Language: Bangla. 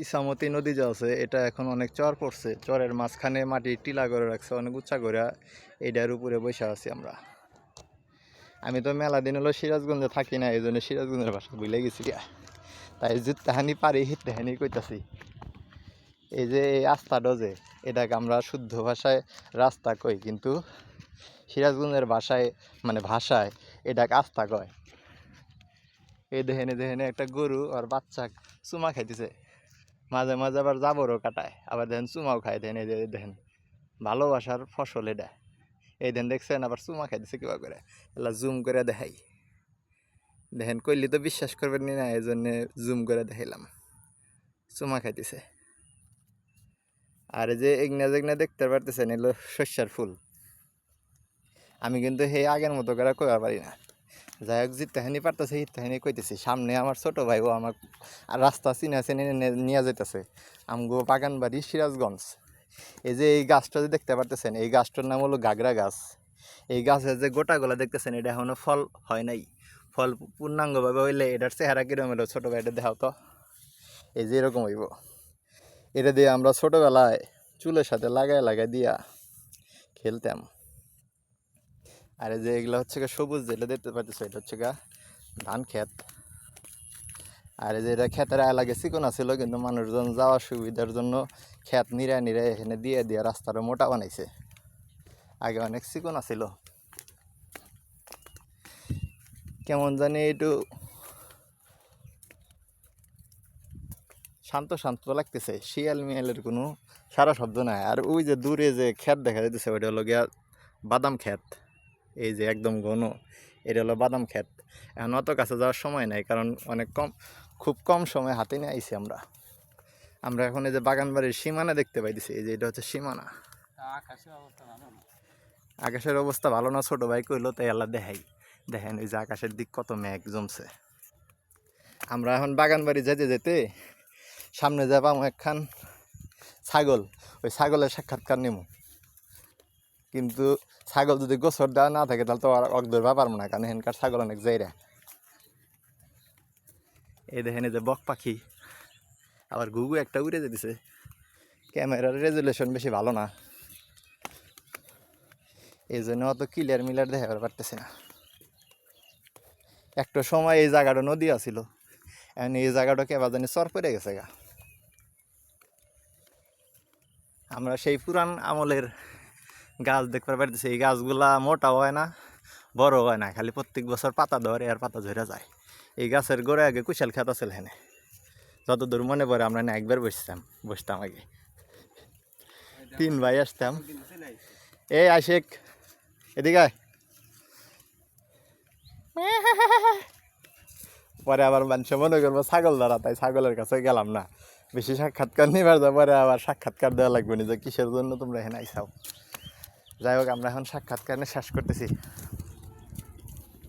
ইসামতি নদী যে আছে এটা এখন অনেক চর পড়ছে, চরের মাঝখানে মাটি টিলা করে রাখছে অনেক উঁচা করে, এইটার উপরে বসে আছি আমরা। আমি তো মেলা দিন হলো সিরাজগঞ্জে থাকি না, এই জন্য সিরাজগঞ্জের ভাষা ভুলে গেছি, তাই যেতেহানি পারি হিতেহানি কইতাছি। এই যে এই রাস্তাটা যে এটাকে আমরা শুদ্ধ ভাষায় রাস্তা কই, কিন্তু সিরাজগঞ্জের ভাষায় মানে ভাষায় এটাকে আস্তা কয়। এই দেখেনে দেখেনে একটা গরু আর বাচ্চা চুমা খাইতেছে, মাঝে মাঝে আবার জাবরও কাটায়, আবার দেখেন চুমাও খায়। দেখেন এই যে দেখেন ভালোবাসার ফসল এটা। এই দেন দেখছেন আবার চুমা খাইতেছে কিবা করে, এলা জুম করে দেখাই। দেখেন কইলি তো বিশ্বাস করবেন না, এই জন্যে জুম করে দেখাইলাম। চুমা খাইতেছে। আর এই যে এগনা যেগনা দেখতে পারতেছেন এগুলো শস্যার ফুল। আমি কিন্তু সেই আগের মতো করে কইবা পারি না, যাই হোক জিতেহানি পারতেছে হিতেহানি কইতেছি। সামনে আমার ছোট ভাই ও আমার রাস্তা চিনা চিনে নিয়ে যেতেছে আমগো বাগান বাড়ি সিরাজগঞ্জ। এই যে এই গাছটা যে দেখতে পারতেছেন, এই গাছটার নাম হলো গাগরা গাছ। এই গাছের যে গোটাগুলা দেখতেছেন এটা এখনো ফল হয় নাই। ফল পূর্ণাঙ্গভাবে হইলে এটার চেহারা কিরকম হলো ছোটো ভাইটা দেখাও তো। এই যে এরকম হইব। এটা দিয়ে আমরা ছোটোবেলায় চুলের সাথে লাগাই লাগাই দিয়া খেলতাম। আর এই যে এগুলো হচ্ছে গা সবুজ, যেটা দেখতে পাচ্ছ এটা হচ্ছে গা ধান ক্ষেত। আর এই যে এটা ক্ষেতের লাগে চিকনা ছিল, কিন্তু মানুষজন যাওয়ার সুবিধার জন্য ক্ষেত নিরায় নিরায় এখানে দিয়ে দিয়ে রাস্তাটা মোটা বানাইছে। আগে অনেক চিকনা ছিল, কেমন জানি একটু শান্ত শান্ত লাগতেছে, শিয়াল মিয়ালের কোনো সারা শব্দ নাই। আর ওই যে দূরে যে ক্ষেত দেখা যাইতেছে ওইটা হলো গিয়া বাদাম ক্ষেত। এই যে একদম ঘন এটা হলো বাদাম ক্ষেত। এখন অত কাছে যাওয়ার সময় নাই, কারণ অনেক কম, খুব কম সময় হাতে নিয়ে আইছি আমরা। আমরা এখন এই যে বাগান বাড়ির সীমানা দেখতে পাইতেছি, এই যে এটা হচ্ছে সীমানা। আকাশের অবস্থা ভালো না, ছোট ভাই কইলো তাই আল্লাহ দেখাই। দেখেন এই যে আকাশের দিক কত মেঘ জমছে। আমরা এখন বাগান বাড়ি যেতে যেতে সামনে যা পাবো একখান ছাগল, ওই ছাগলের সাক্ষাৎকার নেব। কিন্তু ছাগল যদি গোসর দেওয়া না থাকে তাহলে তো আর ধরবা পারবো না, কারণ এখানকার ছাগল অনেক যাইরা। এই দেখেন এই যে বক পাখি, আবার ঘুঘু একটা উড়ে যেতেছে। ক্যামেরার রেজুলেশন বেশি ভালো না, এই জন্য অত ক্লিয়ার মিলার দেখাতে পারতেছি না। একটা সময় এই জায়গাটা নদী আছিল, এখন এই জায়গাটা কেবা জানি চর পড়ে গেছে গা। আমরা সেই পুরান আমলের গাছ দেখতে পারতেছি। এই গাছগুলা মোটাও হয় না, বড় হয় না, খালি প্রত্যেক বছর পাতা ধরে আর পাতা ঝরে যায়। এই গাছের গোড়ে আগে কুশাল খেত আছিল, হেনে যতদূর মনে পড়ে আমরা না একবার বসতাম আগে। 3 ভাই আসতাম। এই আশিক এদিকে আয়। পরে আবার মানুষ মনে করবো ছাগল ধরা, তাই ছাগলের কাছে গেলাম না। বেশি সাক্ষাৎকার নিবার যা পরে আবার সাক্ষাৎকার দেওয়া লাগবে না, যে কিসের জন্য তোমরা এখানে আইসাও। যাই হোক আমরা এখন সাক্ষাৎকার নিয়ে শেষ করতেছি।